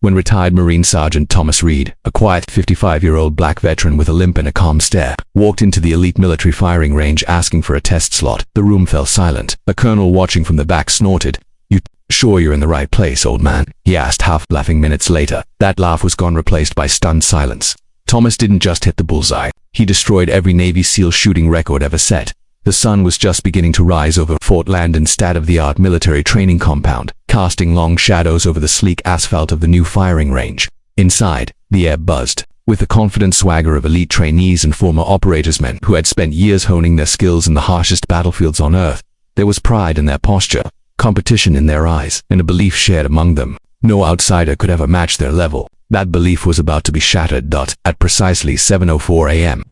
when retired Marine Sergeant Thomas Reed, a quiet 55-year-old black veteran with a limp and a calm stare, walked into the elite military firing range asking for a test slot. The room fell silent. A colonel watching from the back snorted. "You sure you're in the right place, old man?" he asked, half laughing. Minutes later, that laugh was gone, replaced by stunned silence. Thomas didn't just hit the bullseye. He destroyed every Navy SEAL shooting record ever set. The sun was just beginning to rise over Fort Landon's state-of-the-art military training compound, casting long shadows over the sleek asphalt of the new firing range. Inside, the air buzzed with the confident swagger of elite trainees and former operators, men who had spent years honing their skills in the harshest battlefields on Earth. There was pride in their posture, competition in their eyes, and a belief shared among them. No outsider could ever match their level. That belief was about to be shattered. At precisely 7:04 a.m.,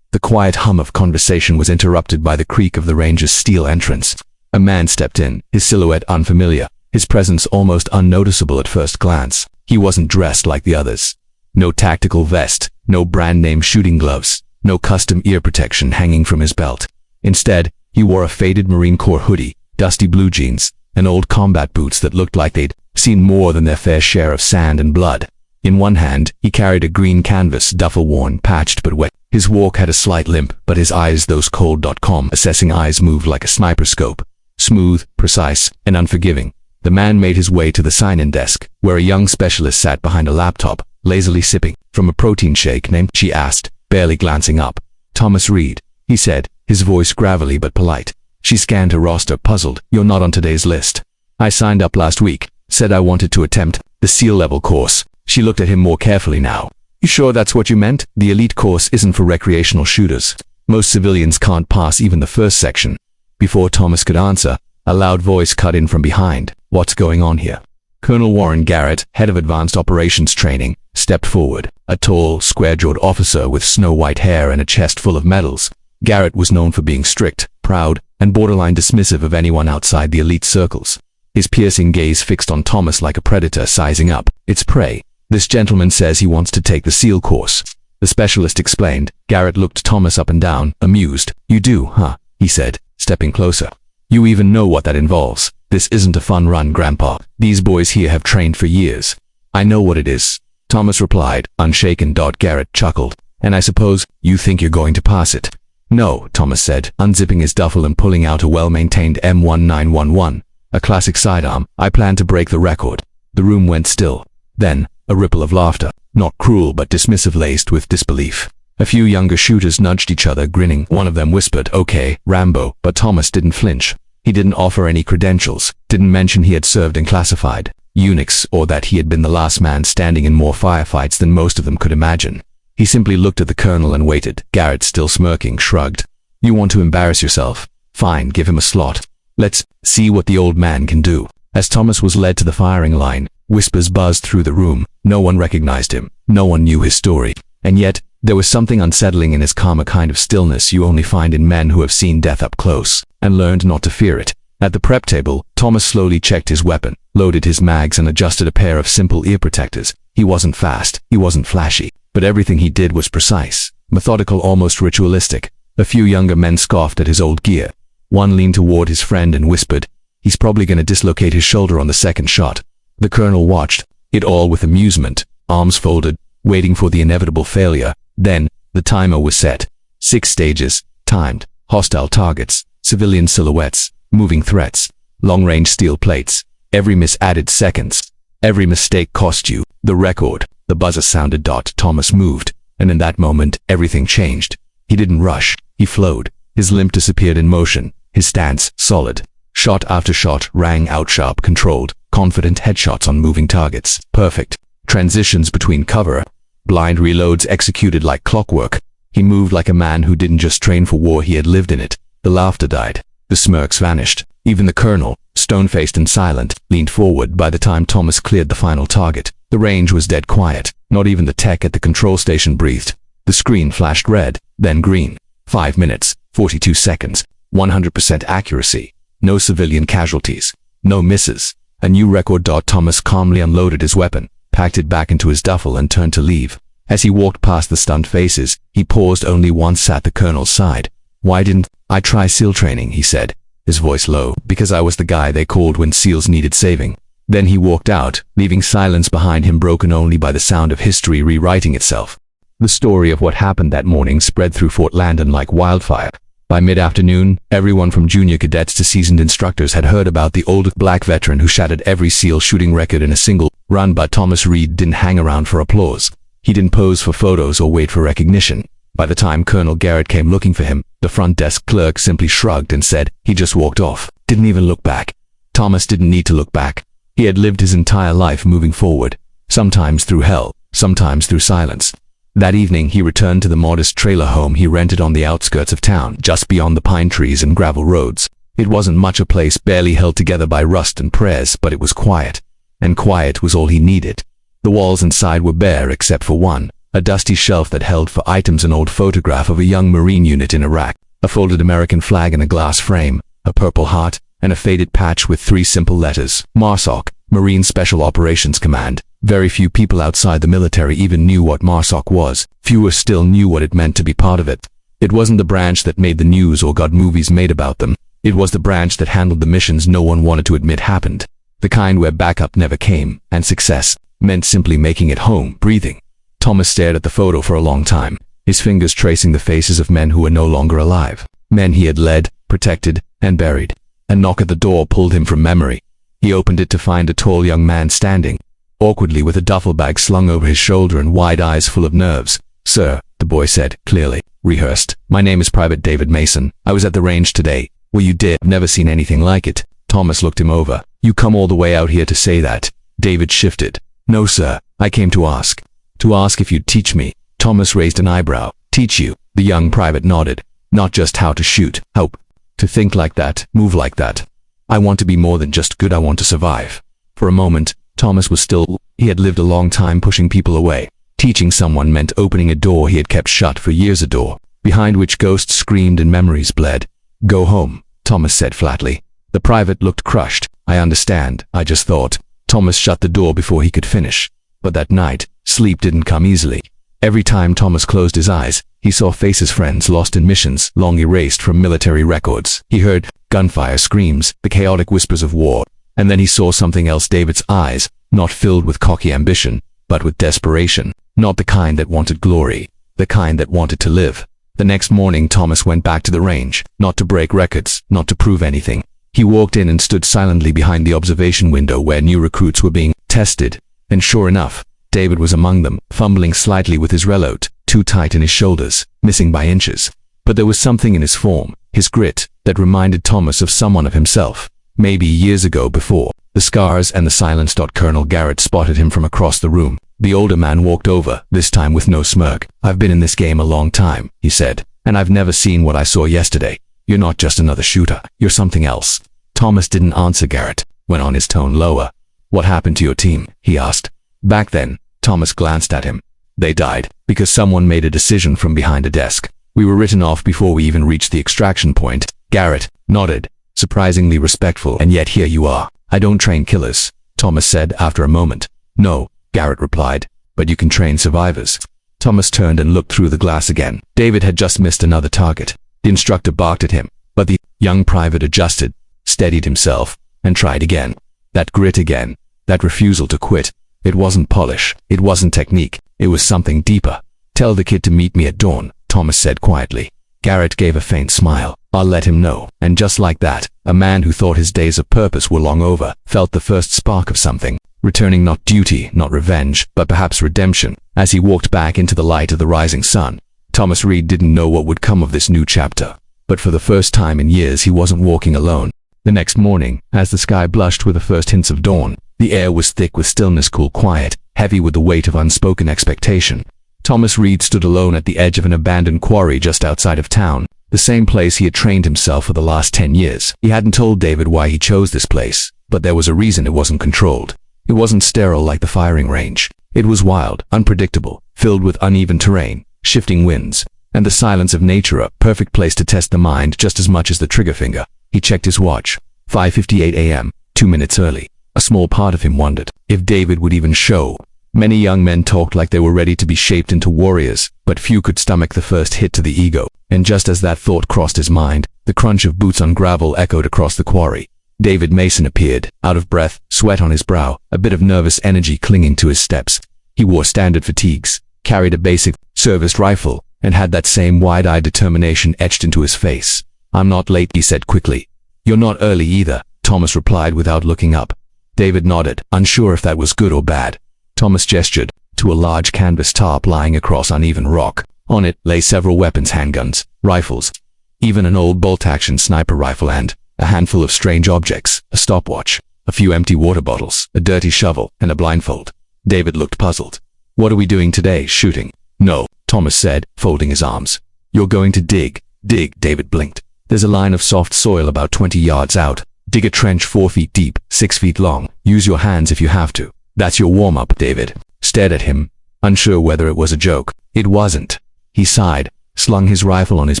the quiet hum of conversation was interrupted by the creak of the range's steel entrance. A man stepped in, his silhouette unfamiliar, his presence almost unnoticeable at first glance. He wasn't dressed like the others. No tactical vest, no brand-name shooting gloves, no custom ear protection hanging from his belt. Instead, he wore a faded Marine Corps hoodie, dusty blue jeans, and old combat boots that looked like they'd seen more than their fair share of sand and blood. In one hand, he carried a green canvas duffel, worn, patched but wet. His walk had a slight limp, but his eyes, those cold assessing eyes, moved like a sniper scope. Smooth, precise, and unforgiving. The man made his way to the sign-in desk, where a young specialist sat behind a laptop, lazily sipping from a protein shake. "Name?" she asked, barely glancing up. "Thomas Reed," he said, his voice gravelly but polite. She scanned her roster, puzzled. "You're not on today's list." "I signed up last week, said I wanted to attempt the SEAL level course." She looked at him more carefully now. "You sure that's what you meant? The elite course isn't for recreational shooters. Most civilians can't pass even the first section." Before Thomas could answer, a loud voice cut in from behind. "What's going on here?" Colonel Warren Garrett, head of advanced operations training, stepped forward, a tall, square-jawed officer with snow-white hair and a chest full of medals. Garrett was known for being strict, proud, and borderline dismissive of anyone outside the elite circles. His piercing gaze fixed on Thomas like a predator sizing up its prey. "This gentleman says he wants to take the SEAL course," the specialist explained. Garrett looked Thomas up and down, amused. "You do, huh?" he said, stepping closer. "You even know what that involves. This isn't a fun run, Grandpa. These boys here have trained for years." "I know what it is," Thomas replied, unshaken. Garrett chuckled. "And I suppose you think you're going to pass it?" "No," Thomas said, unzipping his duffel and pulling out a well-maintained M1911, a classic sidearm. "I plan to break the record." The room went still. Then, a ripple of laughter, not cruel but dismissive, laced with disbelief. A few younger shooters nudged each other, grinning. One of them whispered, "Okay, Rambo," but Thomas didn't flinch. He didn't offer any credentials, didn't mention he had served in classified units or that he had been the last man standing in more firefights than most of them could imagine. He simply looked at the colonel and waited. Garrett, still smirking, shrugged. "You want to embarrass yourself? Fine, give him a slot. Let's see what the old man can do." As Thomas was led to the firing line, whispers buzzed through the room. No one recognized him. No one knew his story. And yet, there was something unsettling in his calm, a kind of stillness you only find in men who have seen death up close and learned not to fear it. At the prep table, Thomas slowly checked his weapon, loaded his mags, and adjusted a pair of simple ear protectors. He wasn't fast, he wasn't flashy, but everything he did was precise, methodical, almost ritualistic. A few younger men scoffed at his old gear. One leaned toward his friend and whispered, "He's probably going to dislocate his shoulder on the second shot." The colonel watched it all with amusement, arms folded, waiting for the inevitable failure. Then, the timer was set. 6 stages, timed, hostile targets, civilian silhouettes, moving threats, long-range steel plates. Every miss added seconds. Every mistake cost you the record. The buzzer sounded. Thomas moved, and in that moment, everything changed. He didn't rush, he flowed. His limp disappeared in motion, his stance solid. Shot after shot rang out, sharp, controlled, confident headshots on moving targets. Perfect. Transitions between cover. Blind reloads executed like clockwork. He moved like a man who didn't just train for war, he had lived in it. The laughter died. The smirks vanished. Even the colonel, stone-faced and silent, leaned forward. By the time Thomas cleared the final target, the range was dead quiet. Not even the tech at the control station breathed. The screen flashed red, then green. 5 minutes, 42 seconds, 100% accuracy. No civilian casualties. No misses. A new record. Thomas calmly unloaded his weapon, packed it back into his duffel, and turned to leave. As he walked past the stunned faces, he paused only once at the colonel's side. "Why didn't I try SEAL training?" he said, his voice low. "Because I was the guy they called when SEALs needed saving." Then he walked out, leaving silence behind him, broken only by the sound of history rewriting itself. The story of what happened that morning spread through Fort Landon like wildfire. By mid-afternoon, everyone from junior cadets to seasoned instructors had heard about the old black veteran who shattered every SEAL shooting record in a single run. But Thomas Reed didn't hang around for applause. He didn't pose for photos or wait for recognition. By the time Colonel Garrett came looking for him, the front desk clerk simply shrugged and said he just walked off. Didn't even look back. Thomas didn't need to look back. He had lived his entire life moving forward, sometimes through hell, sometimes through silence. That evening he returned to the modest trailer home he rented on the outskirts of town, just beyond the pine trees and gravel roads. It wasn't much a place, barely held together by rust and prayers, but it was quiet. And quiet was all he needed. The walls inside were bare except for one, a dusty shelf that held for items: an old photograph of a young Marine unit in Iraq, a folded American flag in a glass frame, a Purple Heart, and a faded patch with 3 simple letters: MARSOC, Marine Special Operations Command. Very few people outside the military even knew what MARSOC was. Fewer still knew what it meant to be part of it. It wasn't the branch that made the news or got movies made about them. It was the branch that handled the missions no one wanted to admit happened. The kind where backup never came, and success meant simply making it home, breathing. Thomas stared at the photo for a long time, his fingers tracing the faces of men who were no longer alive. Men he had led, protected, and buried. A knock at the door pulled him from memory. He opened it to find a tall young man standing, awkwardly, with a duffel bag slung over his shoulder and wide eyes full of nerves. "Sir," the boy said, clearly rehearsed, "my name is Private David Mason. I was at the range today." "Well, you did. I've never seen anything like it." Thomas looked him over. "You come all the way out here to say that?" David shifted. "No, sir. I came to ask. To ask if you'd teach me." Thomas raised an eyebrow. "Teach you?" The young private nodded. "Not just how to shoot, how to think like that, move like that. I want to be more than just good. I want to survive." For a moment, Thomas was still. He had lived a long time pushing people away. Teaching someone meant opening a door he had kept shut for years, a door behind which ghosts screamed and memories bled. "Go home," Thomas said flatly. The private looked crushed. "I understand. I just thought." Thomas shut the door before he could finish. But that night, sleep didn't come easily. Every time Thomas closed his eyes, he saw faces: friends lost in missions, long erased from military records. He heard gunfire, screams, the chaotic whispers of war. And then he saw something else: David's eyes, not filled with cocky ambition, but with desperation. Not the kind that wanted glory, the kind that wanted to live. The next morning Thomas went back to the range, not to break records, not to prove anything. He walked in and stood silently behind the observation window where new recruits were being tested. And sure enough, David was among them, fumbling slightly with his reload, too tight in his shoulders, missing by inches. But there was something in his form, his grit, that reminded Thomas of someone of himself. Maybe years ago before, the scars and the silence. Colonel Garrett spotted him from across the room. The older man walked over, this time with no smirk. "I've been in this game a long time," he said, "and I've never seen what I saw yesterday. You're not just another shooter, you're something else." Thomas didn't answer. Garrett went on, his tone lower. "What happened to your team?" he asked. "Back then," Thomas glanced at him. "They died because someone made a decision from behind a desk. We were written off before we even reached the extraction point." Garrett nodded, surprisingly respectful. "And yet here you are." "I don't train killers," Thomas said after a moment. "No," Garrett replied, "but you can train survivors." Thomas turned and looked through the glass again. David had just missed another target. The instructor barked at him, but the young private adjusted, steadied himself, and tried again. That grit again, that refusal to quit. It wasn't polish, it wasn't technique, it was something deeper. "Tell the kid to meet me at dawn," Thomas said quietly. Garrett gave a faint smile. "I'll let him know." And just like that, a man who thought his days of purpose were long over felt the first spark of something, returning, not duty, not revenge, but perhaps redemption. As he walked back into the light of the rising sun, Thomas Reed didn't know what would come of this new chapter. But for the first time in years he wasn't walking alone. The next morning, as the sky blushed with the first hints of dawn, the air was thick with stillness, cool, quiet, heavy with the weight of unspoken expectation. Thomas Reed stood alone at the edge of an abandoned quarry just outside of town, the same place he had trained himself for the last 10 years. He hadn't told David why he chose this place, but there was a reason. It wasn't controlled. It wasn't sterile like the firing range. It was wild, unpredictable, filled with uneven terrain, shifting winds, and the silence of nature, a perfect place to test the mind just as much as the trigger finger. He checked his watch. 5:58 a.m., 2 minutes early. A small part of him wondered if David would even show. Many young men talked like they were ready to be shaped into warriors, but few could stomach the first hit to the ego. And just as that thought crossed his mind, the crunch of boots on gravel echoed across the quarry. David Mason appeared, out of breath, sweat on his brow, a bit of nervous energy clinging to his steps. He wore standard fatigues, carried a basic, serviced rifle, and had that same wide-eyed determination etched into his face. "I'm not late," he said quickly. "You're not early either," Thomas replied without looking up. David nodded, unsure if that was good or bad. Thomas gestured to a large canvas tarp lying across uneven rock. On it lay several weapons, handguns, rifles, even an old bolt-action sniper rifle and a handful of strange objects, a stopwatch, a few empty water bottles, a dirty shovel, and a blindfold. David looked puzzled. "What are we doing today, shooting?" "No," Thomas said, folding his arms. "You're going to dig." "Dig," David blinked. "There's a line of soft soil about 20 yards out. Dig a trench 4 feet deep, 6 feet long. Use your hands if you have to. That's your warm-up." David stared at him, unsure whether it was a joke. It wasn't. He sighed, slung his rifle on his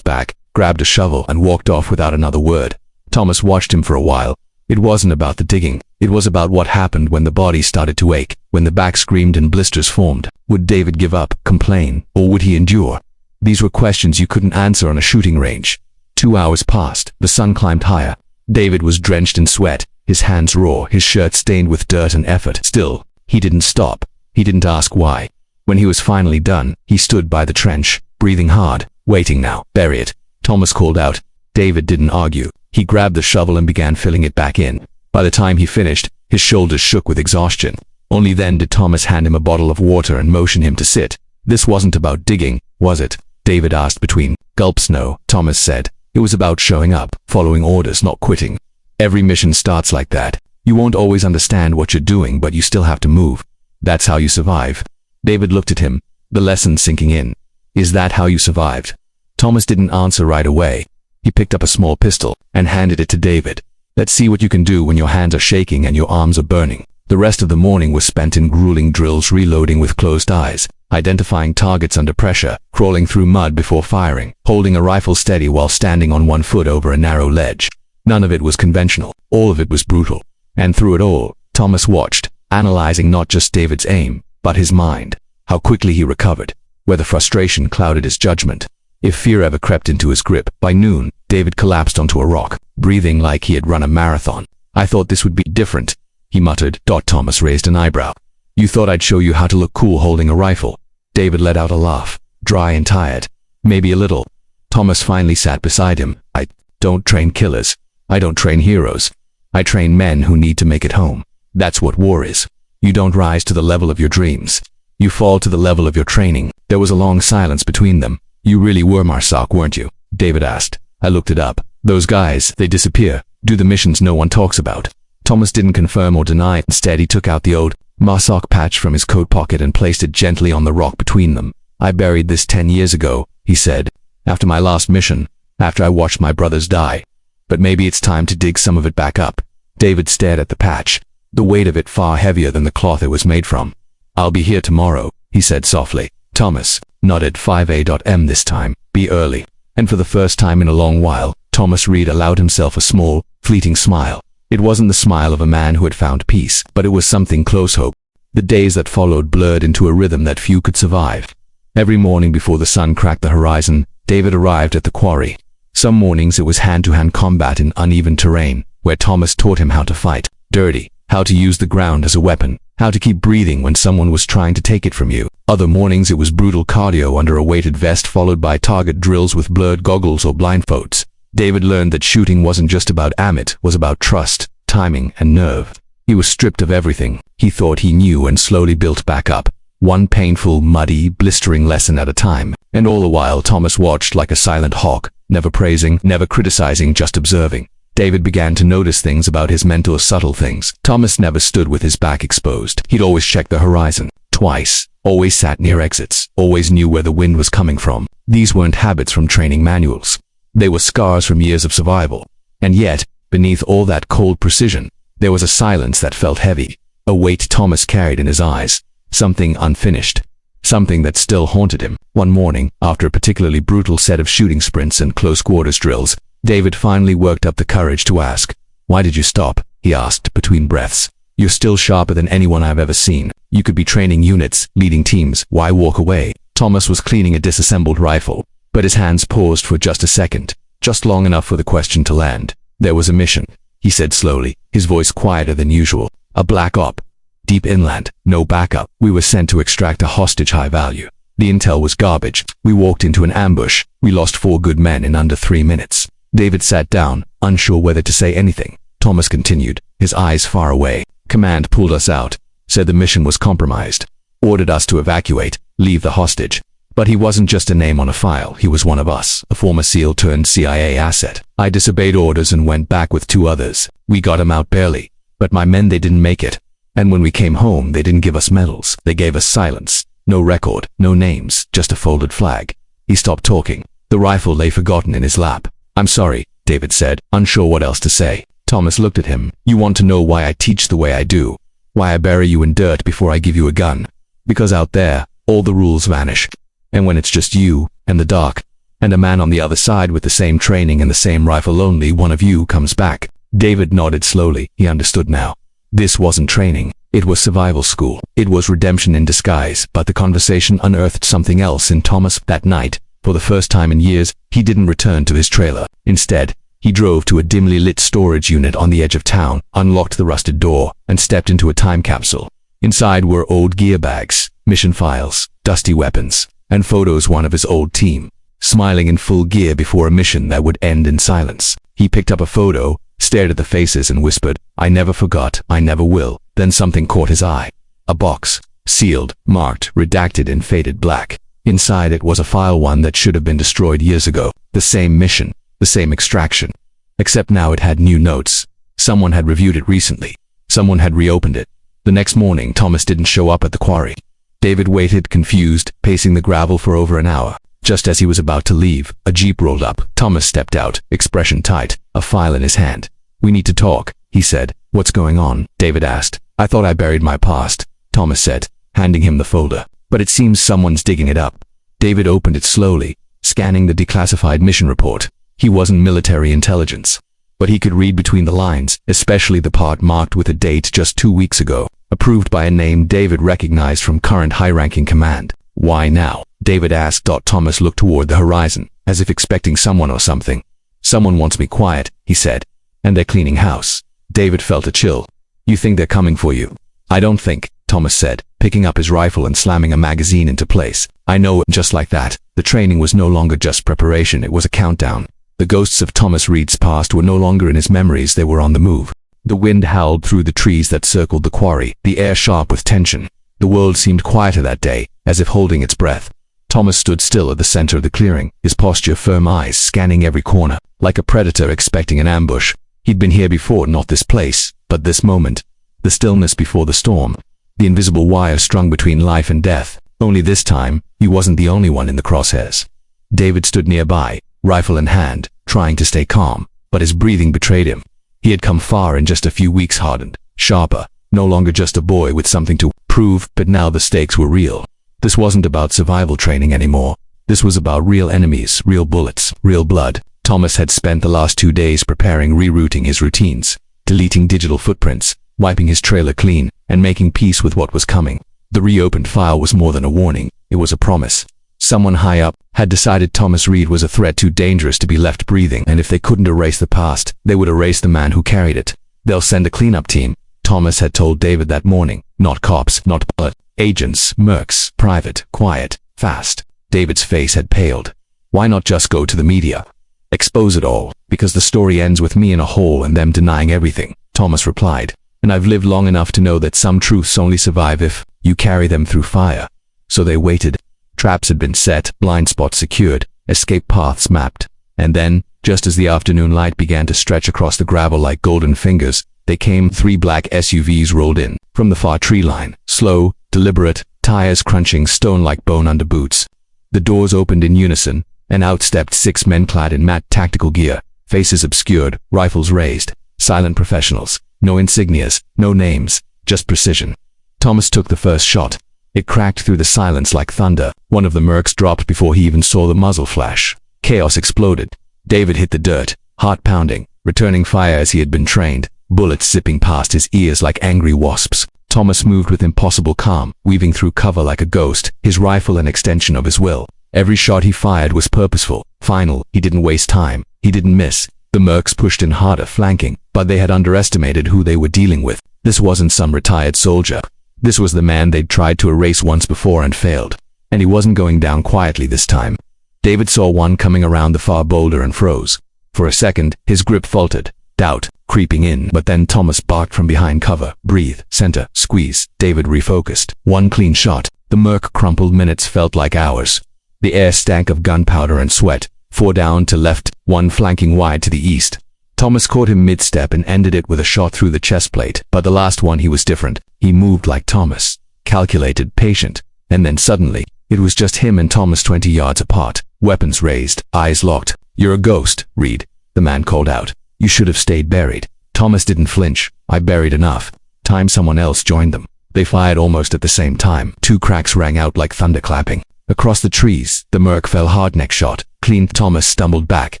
back, grabbed a shovel, and walked off without another word. Thomas watched him for a while. It wasn't about the digging. It was about what happened when the body started to ache, when the back screamed and blisters formed. Would David give up, complain, or would he endure? These were questions you couldn't answer on a shooting range. 2 hours passed. The sun climbed higher. David was drenched in sweat, his hands raw, his shirt stained with dirt and effort. Still, he didn't stop. He didn't ask why. When he was finally done, he stood by the trench, breathing hard, waiting now. "Bury it," Thomas called out. David didn't argue. He grabbed the shovel and began filling it back in. By the time he finished, his shoulders shook with exhaustion. Only then did Thomas hand him a bottle of water and motion him to sit. "This wasn't about digging, was it?" David asked between gulps. "No," Thomas said. "It was about showing up, following orders, not quitting. Every mission starts like that. You won't always understand what you're doing, but you still have to move. That's how you survive." David looked at him, the lesson sinking in. "Is that how you survived?" Thomas didn't answer right away. He picked up a small pistol and handed it to David. "Let's see what you can do when your hands are shaking and your arms are burning." The rest of the morning was spent in grueling drills, reloading with closed eyes, identifying targets under pressure, crawling through mud before firing, holding a rifle steady while standing on one foot over a narrow ledge. None of it was conventional. All of it was brutal. And through it all, Thomas watched, analyzing not just David's aim, but his mind, how quickly he recovered, whether frustration clouded his judgment, if fear ever crept into his grip. By noon, David collapsed onto a rock, breathing like he had run a marathon. "I thought this would be different," he muttered. Thomas raised an eyebrow. "You thought I'd show you how to look cool holding a rifle?" David let out a laugh, dry and tired. "Maybe a little." Thomas finally sat beside him. "I don't train killers. I don't train heroes. I train men who need to make it home. That's what war is. You don't rise to the level of your dreams. You fall to the level of your training." There was a long silence between them. "You really were Marsoc, weren't you?" David asked. "I looked it up. Those guys, they disappear, do the missions no one talks about." Thomas didn't confirm or deny. Instead, he took out the old Marsoc patch from his coat pocket and placed it gently on the rock between them. "I buried this 10 years ago," he said, "after my last mission, after I watched my brothers die. But maybe it's time to dig some of it back up." David stared at the patch, the weight of it far heavier than the cloth it was made from. "I'll be here tomorrow," he said softly. Thomas nodded. 5 a.m. this time. Be early. And for the first time in a long while, Thomas Reed allowed himself a small, fleeting smile. It wasn't the smile of a man who had found peace, but it was something close. Hope. The days that followed blurred into a rhythm that few could survive. Every morning before the sun cracked the horizon, David arrived at the quarry. Some mornings it was hand-to-hand combat in uneven terrain, where Thomas taught him how to fight dirty, how to use the ground as a weapon, how to keep breathing when someone was trying to take it from you. Other mornings it was brutal cardio under a weighted vest, followed by target drills with blurred goggles or blindfolds. David learned that shooting wasn't just about aim, it was about trust, timing, and nerve. He was stripped of everything he thought he knew and slowly built back up, one painful, muddy, blistering lesson at a time. And all the while Thomas watched like a silent hawk, never praising, never criticizing, just observing. David began to notice things about his mentor, subtle things. Thomas never stood with his back exposed. He'd always checked the horizon, twice, always sat near exits, always knew where the wind was coming from. These weren't habits from training manuals. They were scars from years of survival. And yet, beneath all that cold precision, there was a silence that felt heavy, a weight Thomas carried in his eyes, something unfinished, something that still haunted him. One morning, after a particularly brutal set of shooting sprints and close-quarters drills, David finally worked up the courage to ask. "Why did you stop?" he asked between breaths. "You're still sharper than anyone I've ever seen. You could be training units, leading teams. Why walk away?" Thomas was cleaning a disassembled rifle, but his hands paused for just a second, just long enough for the question to land. There was a mission. he said slowly, his voice quieter than usual. A black op. Deep inland, no backup. We were sent to extract a hostage high value. The intel was garbage. We walked into an ambush. We lost 4 good men in under 3 minutes. David sat down, unsure whether to say anything. Thomas continued, his eyes far away. Command pulled us out, said the mission was compromised, ordered us to evacuate, leave the hostage. But he wasn't just a name on a file, he was one of us, a former SEAL turned CIA asset. I disobeyed orders and went back with 2 others. We got him out barely. But my men, they didn't make it. And when we came home, they didn't give us medals. They gave us silence. No record, no names, just a folded flag. He stopped talking. The rifle lay forgotten in his lap. I'm sorry, David said, unsure what else to say. Thomas looked at him. You want to know why I teach the way I do? Why I bury you in dirt before I give you a gun? Because out there, all the rules vanish. And when it's just you, and the dark, and a man on the other side with the same training and the same rifle, only one of you comes back. David nodded slowly. He understood now. This wasn't training. It was survival school. It was redemption in disguise. But the conversation unearthed something else in Thomas. That night, for the first time in years, he didn't return to his trailer. Instead, he drove to a dimly lit storage unit on the edge of town, unlocked the rusted door, and stepped into a time capsule. Inside were old gear bags, mission files, dusty weapons, and photos one of his old team, smiling in full gear before a mission that would end in silence. He picked up a photo, stared at the faces and whispered, I never forgot, I never will. Then something caught his eye. A box, sealed, marked, redacted in faded black. Inside it was a file, one that should have been destroyed years ago. The same mission, the same extraction. Except now it had new notes. Someone had reviewed it recently. Someone had reopened it. The next morning, Thomas didn't show up at the quarry. David waited, confused, pacing the gravel for over an hour. Just as he was about to leave, a jeep rolled up. Thomas stepped out, expression tight, a file in his hand. We need to talk, he said. What's going on? David asked. I thought I buried my past, Thomas said, handing him the folder. But it seems someone's digging it up. David opened it slowly, scanning the declassified mission report. He wasn't military intelligence, but he could read between the lines, especially the part marked with a date just 2 weeks ago, approved by a name David recognized from current high-ranking command. Why now? David asked. Thomas looked toward the horizon, as if expecting someone or something. Someone wants me quiet, he said, and they're cleaning house. David felt a chill. You think they're coming for you? I don't think, Thomas said, picking up his rifle and slamming a magazine into place. I know it. Just like that, the training was no longer just preparation, it was a countdown. The ghosts of Thomas Reed's past were no longer in his memories, they were on the move. The wind howled through the trees that circled the quarry, the air sharp with tension. The world seemed quieter that day, as if holding its breath. Thomas stood still at the center of the clearing, his posture firm, eyes scanning every corner, like a predator expecting an ambush. He'd been here before, not this place, but this moment. The stillness before the storm. The invisible wire strung between life and death. Only this time, he wasn't the only one in the crosshairs. David stood nearby, rifle in hand, trying to stay calm, but his breathing betrayed him. He had come far in just a few weeks, hardened, sharper, no longer just a boy with something to prove, but now the stakes were real. This wasn't about survival training anymore. This was about real enemies, real bullets, real blood. Thomas had spent the last 2 days preparing, rerouting his routines, deleting digital footprints, wiping his trailer clean, and making peace with what was coming. The reopened file was more than a warning, it was a promise. Someone high up had decided Thomas Reed was a threat too dangerous to be left breathing, and if they couldn't erase the past, they would erase the man who carried it. They'll send a cleanup team, Thomas had told David that morning. Not cops, not but agents, mercs, private, quiet, fast. David's face had paled. Why not just go to the media? Expose it all, because the story ends with me in a hole and them denying everything, Thomas replied. And I've lived long enough to know that some truths only survive if you carry them through fire. So they waited. Traps had been set, blind spots secured, escape paths mapped. And then, just as the afternoon light began to stretch across the gravel like golden fingers, they came. 3 black SUVs rolled in from the far tree line, slow, deliberate, tires crunching stone like bone under boots. The doors opened in unison, and out stepped 6 men clad in matte tactical gear, faces obscured, rifles raised, silent professionals. No insignias, no names, just precision. Thomas took the first shot. It cracked through the silence like thunder. One of the mercs dropped before he even saw the muzzle flash. Chaos exploded. David hit the dirt, heart pounding, returning fire as he had been trained, bullets zipping past his ears like angry wasps. Thomas moved with impossible calm, weaving through cover like a ghost, his rifle an extension of his will. Every shot he fired was purposeful, final. He didn't waste time. He didn't miss. The mercs pushed in harder, flanking, but they had underestimated who they were dealing with. This wasn't some retired soldier. This was the man they'd tried to erase once before and failed. And he wasn't going down quietly this time. David saw one coming around the far boulder and froze. For a second, his grip faltered, doubt creeping in, but then Thomas barked from behind cover. Breathe, center, squeeze. David refocused. One clean shot. The merc crumpled. Minutes felt like hours. The air stank of gunpowder and sweat. 4 down to left, 1 flanking wide to the east. Thomas caught him mid-step and ended it with a shot through the chest plate, but the last one he was different. He moved like Thomas. Calculated, patient. And then suddenly, it was just him and Thomas 20 yards apart. Weapons raised, eyes locked. "You're a ghost, Reed," the man called out. "You should have stayed buried." Thomas didn't flinch. "I buried enough." Time someone else joined them. They fired almost at the same time. 2 cracks rang out like thunder clapping. Across the trees, the merc fell hard. Neck shot. Clean. Thomas stumbled back,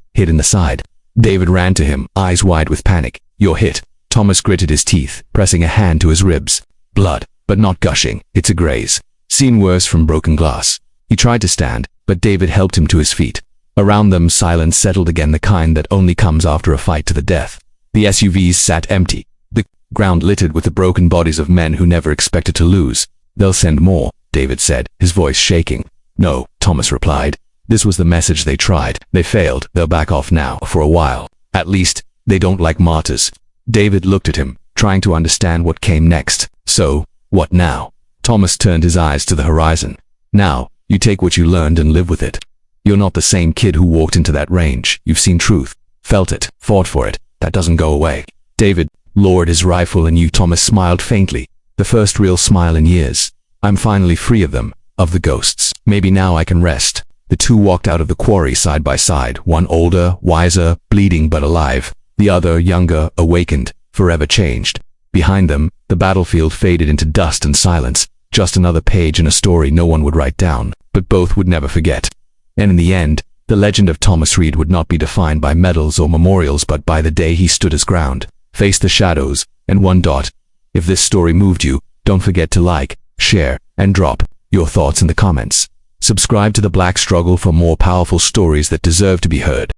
hit in the side. David ran to him, eyes wide with panic. "You're hit." Thomas gritted his teeth, pressing a hand to his ribs. Blood, but not gushing. "It's a graze. Seen worse from broken glass." He tried to stand, but David helped him to his feet. Around them, silence settled again, the kind that only comes after a fight to the death. The SUVs sat empty, the ground littered with the broken bodies of men who never expected to lose. "They'll send more," David said, his voice shaking. "No," Thomas replied. This was the message they tried. They failed. They'll back off now, for a while. At least, they don't like martyrs. David looked at him, trying to understand what came next. "So, what now?" Thomas turned his eyes to the horizon. "Now, you take what you learned and live with it. You're not the same kid who walked into that range. You've seen truth, felt it, fought for it. That doesn't go away." David lowered his rifle and Thomas smiled faintly. The first real smile in years. "I'm finally free of them, of the ghosts. Maybe now I can rest." The two walked out of the quarry side by side, one older, wiser, bleeding but alive. The other, younger, awakened, forever changed. Behind them, the battlefield faded into dust and silence. Just another page in a story no one would write down, but both would never forget. And in the end, the legend of Thomas Reed would not be defined by medals or memorials but by the day he stood his ground, faced the shadows, and won. If this story moved you, don't forget to like, share, and drop your thoughts in the comments. Subscribe to The Black Struggle for more powerful stories that deserve to be heard.